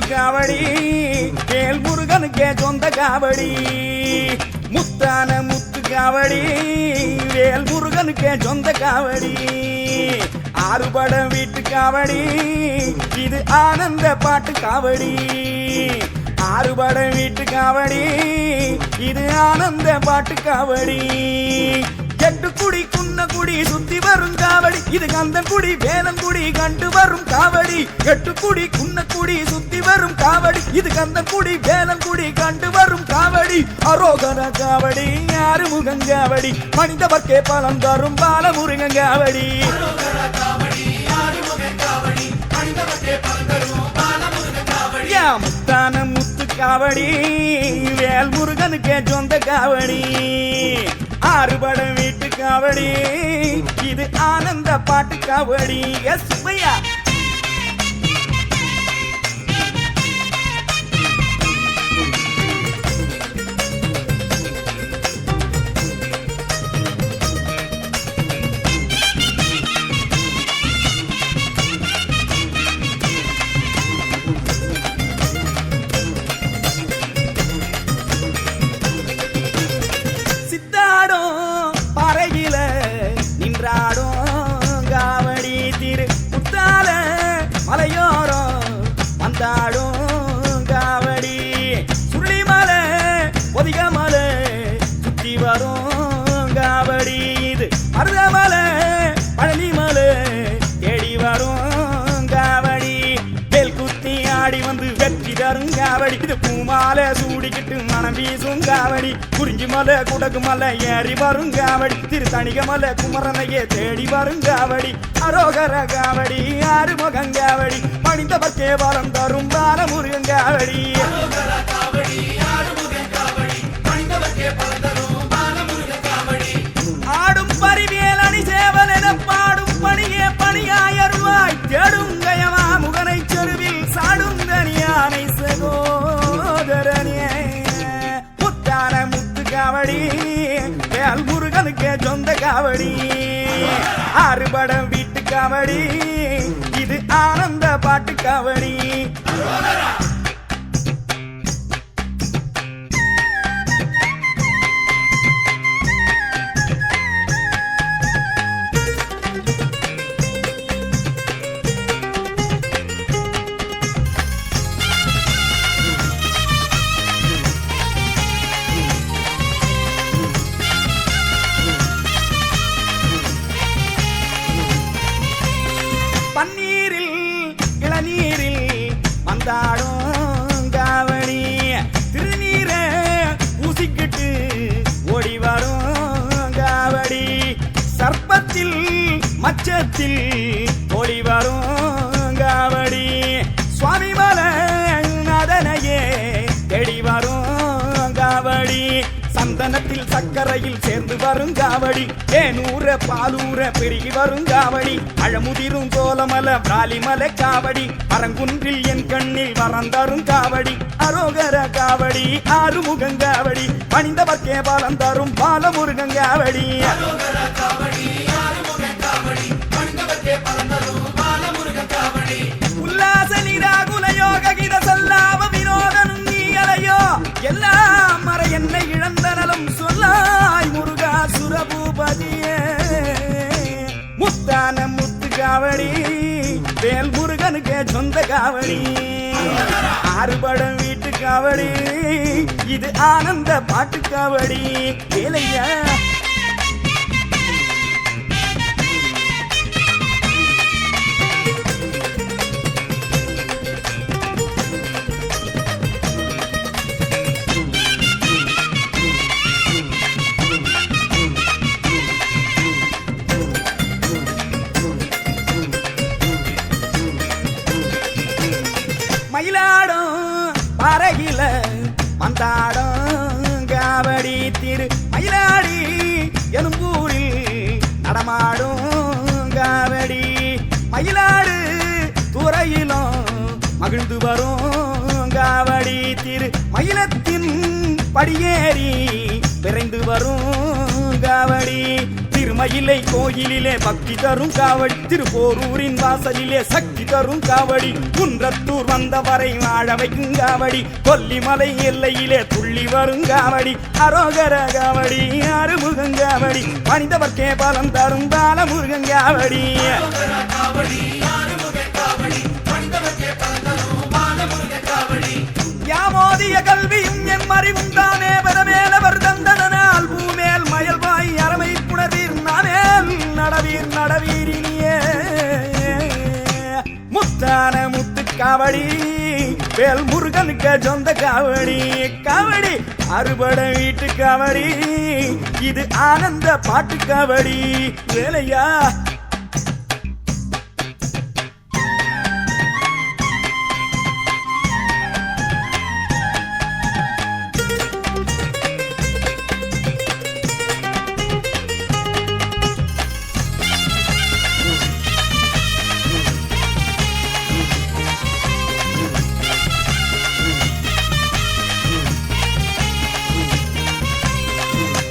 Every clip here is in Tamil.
காவடி வேல் முருகனுக்கே சொந்த காவடி முத்தான முத்து காவடி வேல் முருகனுக்கே சொந்த காவடி ஆறுபடம் வீட்டு காவடி இது ஆனந்த பாட்டு காவடி ஆறுபடம் வீட்டு காவடி இது ஆனந்த பாட்டு காவடி எட்டு குடி குன்ன குடி சுத்தி வரும் காவடி இது கந்தன் குடி வேலன் குடி கண்டு வரும் காவடி எட்டு குடி குன்ன குடி சுத்தி வரும் காவடி இது கந்தன் குடி வேலன் குடி கண்டு வரும் காவடி அரோகர காவடி ஆறுமுகன் காவடி மனிதவர்க்கே பலம் தரும் பாலமுருகன் காவடி முத்தான முத்து காவடி வேல் முருகனுக்கே சொந்த காவடி ஆறுபடம் வீட்டு காவடி இது ஆனந்த பாட்டு காவடி எஸ் பையா மலையோரம் வந்தாடும் காவடி சுருளிமலை ஒதிகமலை சுத்தி வரும் காவடி இது மருதமலை பழனிமலை தேடி வரும் காவடி வேல் குத்தி ஆடி வந்து வெற்றி தரும் காவடி இது பூமாலை சூடிக்கிட்டு மனம் வீசும் காவடி குறிஞ்சி மலை குடகு மலை ஏறி வரும் காவடி திருத்தணிக மலை குமரனையே தேடி வரும் காவடி அரோகர காவடி ஆறுமுகன் காவடி பணிந்தவர்க்கே வரம் தரும் பாலமுருகன் காவடி ஆடும் பரிவேல் அணி சேவல் என பாடும் பணியே பணியாயருவாய் தேடும் கயமா முகனை செருவில் சாடும் தனியானை சகோதரனே முத்தான முத்து காவடி வேல் முருகனுக்கே சொந்த காவடி ஆறுபடம் வீட்டு காவடி இது ஆனந்த பாட்டு காவடி பன்னீரில் இளநீரில் வந்தாடும் காவடி திருநீரை ஊசிக்கிட்டு ஓடி வரும் காவடி சர்ப்பத்தில் மச்சத்தில் ஓடி வரும் காவடி சுவாமி மலை நதனையே தேடி வரும் காவடி சந்தனத்தில் சக்கரையில் சேர்ந்து வரும் காவடி ஏனூர பாலூர பெருகி வரும் காவடி அழமுதிரும் சோலமல பிராலிமலை காவடி அரங்குன்றில் என் கண்ணில் வரந்தரும் காவடி அரோகர காவடி ஆறுமுகன் காவடி பணிந்தவர்க்கே பலம் தரும் பாலமுருகன் காவடி உல்லாச நிராகுல யோக கித சொல்லாம வினோதனும் நீ அலையோ எல்லாம் மற என்னை இழந்த நலம் சொல்லாய் முருகா சுரபூபதியே முத்தான முத்து காவடி வேல் முருகனுக்கே சொந்த காவடி ஆறுபடம் வீட்டு காவடி இது ஆனந்த பாட்டு காவடி வேலையா மயிலாடும் பறகில வந்தாடும் காவடி திரு மயிலாடி எனும்பூரில் நடமாடும் காவடி மயிலாடு துறையிலும் மகிழ்ந்து வரும் காவடி திரு மயிலத்தின் படியேறி விரைந்து வரும் காவடி காவடி திருமயிலை கோயிலிலே பக்தி தரும் காவடி திருப்போரூரின் வாசலிலே சக்தி தரும் காவடி குன்றத்தூர் வந்தவரை வாழ வைக்கும் காவடி கொல்லிமலை எல்லையிலே துள்ளி வரும் காவடி அரோகர காவடி அறுமுகங் காவடி பணிந்தவர்க்கே பலம் தரும் பாலமுருகன் காவடி யாமோதிய கல்வியும் என் மறிவும் தானே பெறவேலவர் தந்தனால் பூமேல் மயல்வாய் அறமை புணர்வீர் நானேல் நடவீர் நடவீரினியே முத்தான முத்து காவடி வேல் முருகனுக்கு சொந்த காவடி காவடி அறுபட வீட்டு காவடி இது ஆனந்த பாட்டு காவடி வேலையா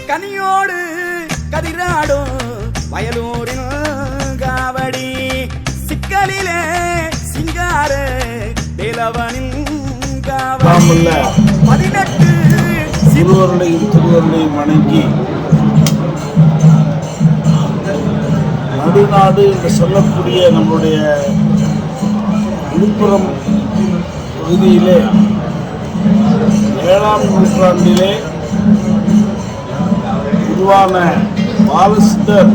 கனியோடு கதிராடும் வயலூரின் காவடி சிக்கலிலே சிங்கார வேலவனின் காவடி 18 சிறுவர்களையும் திருவர்களையும் வணங்கி நடுநாடு என்று சொல்லக்கூடிய நம்முடைய விழுப்புரம் பகுதியிலே 7ஆம் நூற்றாண்டிலே உருவான பாலசித்தர்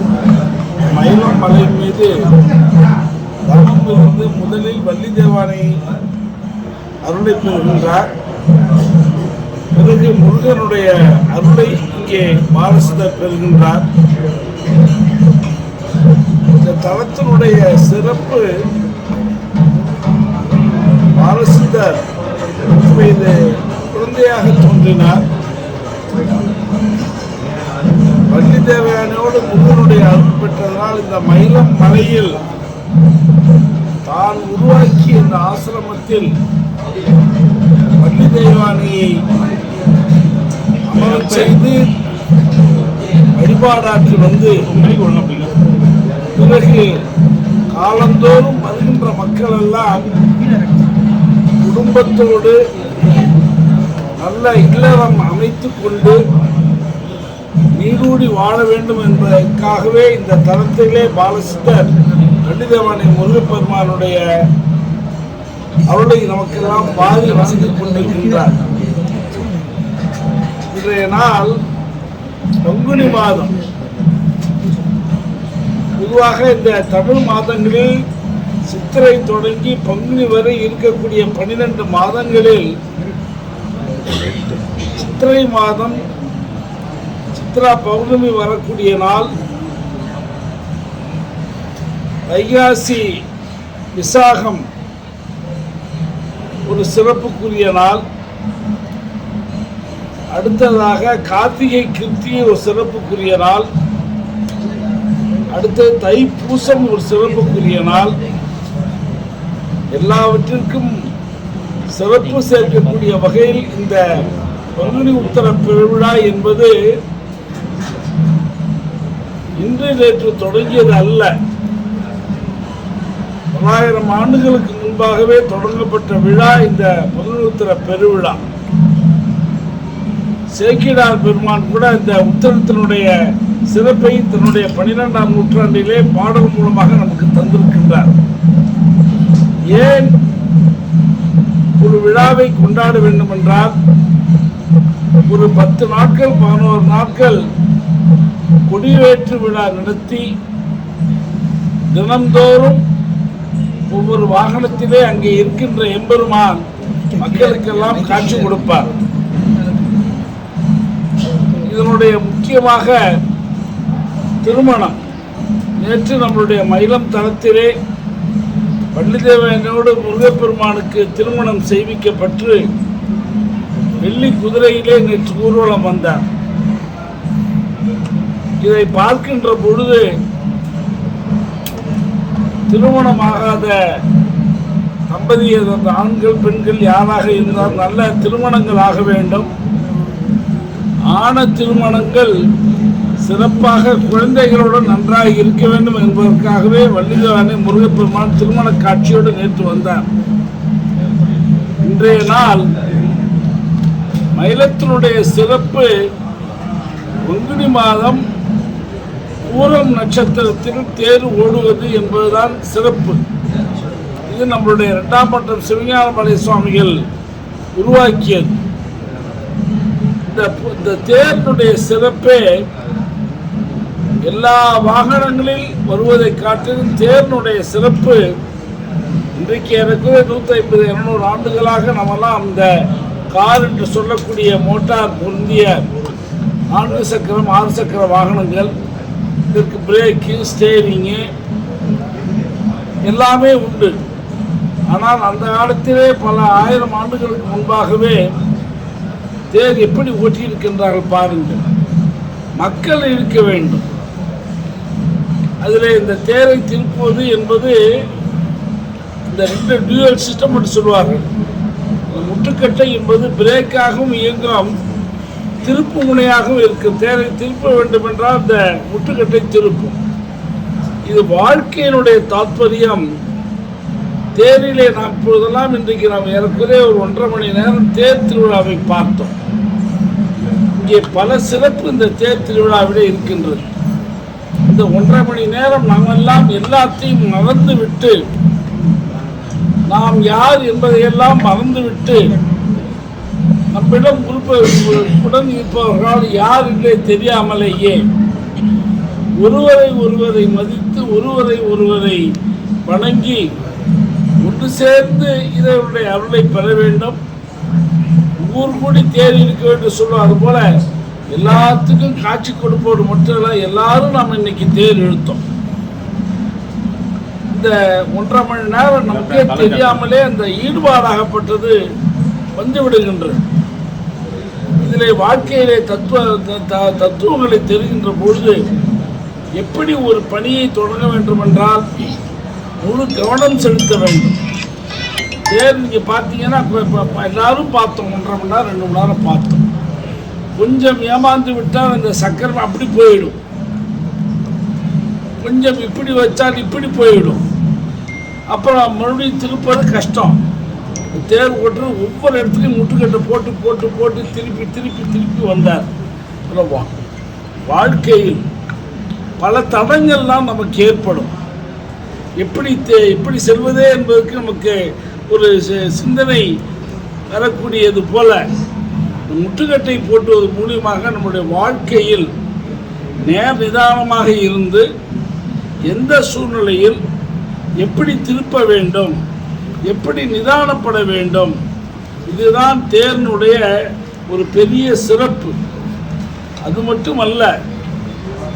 மயிலம் மலை மீது தவம் இருந்து முதலில் வள்ளி தேவானை அருளை பெறுகின்றார். பிறகு முருகனுடைய அருளை இங்கே பாலசித்தர் பெறுகின்றார். இந்த தலத்தினுடைய சிறப்பு பாலசித்தர் இது குழந்தையாக தோன்றினார். வள்ளி தேவயானையோடு முருகனுடைய அருள் பெற்றதனால் இந்த மயிலம் மலையில் தான் உருவாக்கிய இந்த ஆசிரமத்தில் வள்ளி தேவானையை அமரச் செய்து வழிபாடாற்றி வந்து பிறகு காலந்தோறும் வருகின்ற மக்கள் எல்லாம் குடும்பத்தோடு நல்ல இல்லறம் அமைத்துக் கொண்டு நீடூடி வாழ வேண்டும் என்பதற்காகவே இந்த தலத்திலே பாலசித்தர் வள்ளிதேவானை முருகப்பெருமானுடைய அருளை நமக்கெல்லாம் பாதி வசதி கொண்டிருக்கின்றார். இன்றைய நாள் பங்குனி மாதம். பொதுவாக இந்த தமிழ் மாதங்களில் சித்திரை தொடங்கி பங்குனி வரை இருக்கக்கூடிய 12 மாதங்களில் சித்திரை மாதம் சித்ரா பௌர்ணமி வரக்கூடிய நாள், வைகாசி விசாகம் ஒரு சிறப்புக்குரிய நாள், அடுத்ததாக கார்த்திகை கிருத்திகை ஒரு சிறப்புக்குரிய நாள், அடுத்தது தைப்பூசம் ஒரு சிறப்புக்குரிய நாள். எல்லாவற்றிற்கும் சிறப்பு சேர்க்கக்கூடிய வகையில் இந்த பங்குனி உத்தர பெருவிழா என்பது இன்று நேற்று தொடங்கியது அல்ல. 900 ஆண்டுகளுக்கு முன்பாகவே தொடங்கப்பட்ட விழா இந்த பங்குனி உத்தர பெருவிழா. சேக்கிழார் பெருமான் கூட இந்த உத்தரத்தினுடைய சிறப்பை தன்னுடைய 12ஆம் நூற்றாண்டிலே பாடல் மூலமாக நமக்கு தந்திருக்கின்றார். ஏன் ஒரு விழாவை கொண்டாட வேண்டும் என்றால், ஒரு 10 நாட்கள் 11 நாட்கள் கொடியேற்று விழா நடத்தி தினந்தோறும் ஒவ்வொரு வாகனத்திலே அங்கே இருக்கின்ற எம்பெருமான் மக்களுக்கெல்லாம் காட்சி கொடுப்பார். இதனுடைய முக்கியமாக திருமணம். நேற்று நம்மளுடைய மயிலம் தலத்திலே வள்ளிதேவனோடு முருகப்பெருமானுக்கு திருமணம் செய்விக்கப்பட்டு வெள்ளி குதிரையிலே நேற்று ஊர்வலம் வந்தார். இதை பார்க்கின்ற பொழுது திருமணமாகாத தம்பதியர், ஆண்கள் பெண்கள் யாராக இருந்தால் நல்ல திருமணங்கள் ஆக வேண்டும். ஆன திருமணங்கள் சிறப்பாக குழந்தைகளுடன் நன்றாக இருக்க வேண்டும் என்பதற்காகவே வள்ளிதேவனை முருகப்பெருமான் திருமண காட்சியோடு நேற்று வந்தார். இன்றைய நாள் மயிலத்தினுடைய சிறப்பு பங்குனி மாதம் பூரம் நட்சத்திரத்தில் தேர் ஓடுவது என்பதுதான் சிறப்பு. இது நம்மளுடைய 2ஆம் பட்டம் சிவஞானமலை சுவாமிகள் உருவாக்கியது. இந்த தேரினுடைய சிறப்பே எல்லா வாகனங்களில் வருவதை காட்டிலும் தேரினுடைய சிறப்பு இன்றைக்கு எனக்கு 150-200 ஆண்டுகளாக நம்மெல்லாம் இந்த கார் என்று சொல்லக்கூடிய மோட்டார் பொருந்திய 4 சக்கரம் 6 சக்கர வாகனங்கள், இதற்கு பிரேக்கு, ஸ்டேரிங்கு எல்லாமே உண்டு. ஆனால் அந்த காலத்திலே பல 1000 ஆண்டுகளுக்கு முன்பாகவே தேர் எப்படி ஓட்டியிருக்கின்றார்கள் பாருங்கள். மக்கள் இருக்க வேண்டும். அதில் இந்த தேரை திருப்புவது என்பது இந்த 2 டியூவல் சிஸ்டம் என்று சொல்வார்கள். முட்டுக்கட்டை என்பது பிரேக்காகவும் இயங்கும், திருப்பு முனையாகவும் இருக்கும். தேரை திருப்ப வேண்டும் என்றால் இந்த முட்டுக்கட்டை திருப்பும். இது வாழ்க்கையினுடைய தாற்பயம். தேரிலே நாம் இப்பொழுதெல்லாம் இன்றைக்கு நாம் ஏறக்குறைய ஒரு 1.5 மணி நேரம் தேர் திருவிழாவை பார்த்தோம். இங்கே பல சிறப்பு இந்த தேர் திருவிழாவிலே இருக்கின்றது. இந்த 1.5 மணி நேரம் நாமெல்லாம் எல்லாத்தையும் மறந்துவிட்டு, நாம் யார் என்பதையெல்லாம் மறந்துவிட்டு, நம்மிடம் உடன் இருப்பவர்களால் யார் இல்லை தெரியாமலேயே ஒருவரை மதித்து ஒருவரை வணங்கி ஒன்று சேர்ந்து இதனுடைய அருளை பெற வேண்டும். ஊர் கூடி தேர் இருக்க வேண்டும் சொல்லுவோம். அதுபோல எல்லாத்துக்கும் காட்சி கொடுப்போடு மட்டும் இல்லை, எல்லாரும் நாம் இன்னைக்கு தேர் இழுத்தோம். இந்த 1.5 மணி நேரம் நமக்கே தெரியாமலே அந்த ஈடுபாடாகப்பட்டது வந்து விடுகின்றது. இதிலே வாழ்க்கையிலே தத்துவங்களை தெரிகின்ற பொழுது எப்படி ஒரு பணியை தொடங்க வேண்டும் என்றால் முழு கவனம் செலுத்த வேண்டும். தேர் நீங்கள் பார்த்தீங்கன்னா எல்லாரும் பார்த்தோம், 1.5 மணி நேரம் 2 மணி நேரம் பார்த்தோம். கொஞ்சம் ஏமாந்து விட்டால் அந்த சக்கரம் அப்படி போயிடும், கொஞ்சம் இப்படி வச்சால் இப்படி போயிடும். அப்புறம் மறுபடியும் திருப்பது கஷ்டம். தேர் ஓட்டுறது ஒவ்வொரு இடத்துலையும் முட்டுக்கட்டை போட்டு போட்டு போட்டு திருப்பி திருப்பி திருப்பி வந்தார். வாழ்க்கையில் பல தடங்கள்லாம் நமக்கு ஏற்படும். எப்படி செல்வதே என்பதற்கு நமக்கு ஒரு சிந்தனை வரக்கூடியது போல முட்டுக்கட்டை போட்டுவது மூலியமாக நம்முடைய வாழ்க்கையில் நிதானமாக இருந்து எந்த சூழ்நிலையில் எப்படி திருப்ப வேண்டும், எப்படி நிதானப்பட வேண்டும், இதுதான் தேரினுடைய ஒரு பெரிய சிறப்பு. அது மட்டுமல்ல,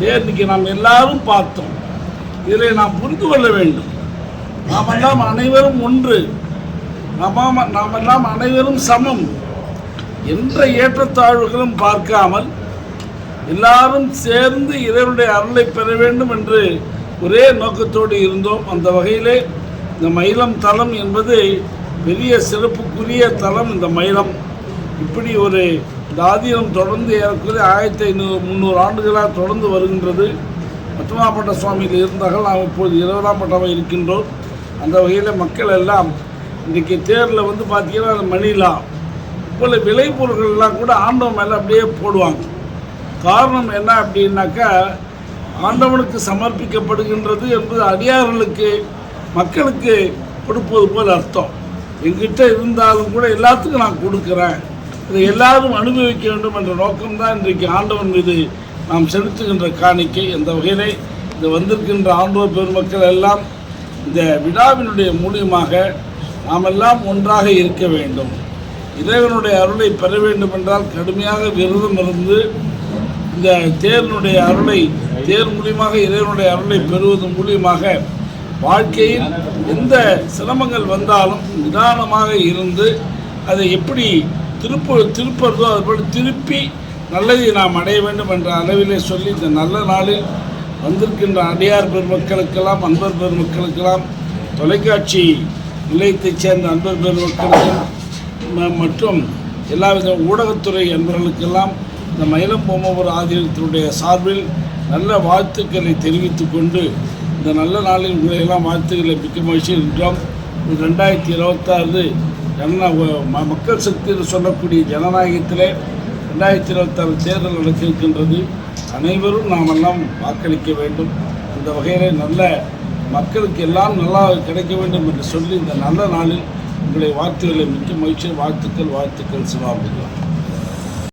தேர்னிக்கு நாம் எல்லாரும் பார்த்தோம். இதில் நாம் புரிந்து கொள்ள வேண்டும், நாமெல்லாம் அனைவரும் ஒன்று, நாமெல்லாம் அனைவரும் சமம் என்ற ஏற்றத்தாழ்வுகளும் பார்க்காமல் எல்லாரும் சேர்ந்து இறைவனுடைய அருளை பெற வேண்டும் என்று ஒரே நோக்கத்தோடு இருந்தோம். அந்த வகையிலே இந்த மயிலம் தலம் என்பது பெரிய சிறப்புக்குரிய தலம். இந்த மயிலம் இப்படி ஒரு ஆதீனம் தொடர்ந்து ஏறக்குறைய 1500-300 ஆண்டுகளாக தொடர்ந்து வருகின்றது. 10ஆம் பட்ட சுவாமியில் இருந்தார்கள், நாம் இப்போது 20ஆம் பட்டமாக இருக்கின்றோம். அந்த வகையில் மக்கள் எல்லாம் இன்றைக்கி தேரில் வந்து பார்த்திங்கன்னா அந்த மணிலாம் போல் விளைபொருள்கள்லாம் கூட ஆண்டவன் மேலே அப்படியே போடுவாங்க. காரணம் என்ன அப்படின்னாக்கா, ஆண்டவனுக்கு சமர்ப்பிக்கப்படுகின்றது என்பது அடியார்களுக்கு மக்களுக்கு கொடுப்பது போல் அர்த்தம். எங்கிட்ட இருந்தாலும் கூட எல்லாத்துக்கும் நான் கொடுக்குறேன், இதை எல்லாரும் அனுபவிக்க வேண்டும் என்ற நோக்கம்தான் இன்றைக்கு ஆண்டவன் மீது நாம் செலுத்துகின்ற காணிக்கை. இந்த வகையிலே இந்த வந்திருக்கின்ற ஆண்டோர் பெருமக்கள் எல்லாம் இந்த விழாவினுடைய மூலியமாக நாம் எல்லாம் ஒன்றாக இருக்க வேண்டும். இறைவனுடைய அருளை பெற வேண்டும் என்றால் கடுமையாக விரதம் இருந்து இந்த தேர்னுடைய அருளை, தேர் மூலியமாக இறைவனுடைய அருளை பெறுவது மூலியமாக வாழ்க்கையில் எந்த சிரமங்கள் வந்தாலும் நிதானமாக இருந்து அதை எப்படி திருப்பறதோ அதுபோல் திருப்பி நல்லதை நாம் அடைய வேண்டும் என்ற அளவிலே சொல்லி இந்த நல்ல நாளில் வந்திருக்கின்ற அடியார் பெருமக்களுக்கெல்லாம், அன்பர் பெருமக்களுக்கெல்லாம், தொலைக்காட்சி நிலையத்தைச் சேர்ந்த அன்பர் பெருமக்களுக்கும் மற்றும் எல்லாவித ஊடகத்துறை அன்பர்களுக்கெல்லாம் இந்த மயிலம் பொம்மபுர ஆதீனத்தினுடைய சார்பில் நல்ல வாழ்த்துக்களை தெரிவித்து கொண்டு இந்த நல்ல நாளில் உங்களை எல்லாம் வாழ்த்துக்களை மிக்க மகிழ்ச்சி இருக்கிறோம். 2026 மக்கள் சக்தி என்று சொல்லக்கூடிய ஜனநாயகத்திலே 2026 தேர்தல் நடக்க இருக்கின்றது. அனைவரும் நாமெல்லாம் வாக்களிக்க வேண்டும். அந்த வகையில் நல்ல மக்களுக்கு எல்லாம் நல்லா கிடைக்க வேண்டும் என்று சொல்லி இந்த நல்ல நாளில் உங்களை வாழ்த்துக்களை மிக்க மகிழ்ச்சி. வாழ்த்துக்கள் சிவாபுரம்.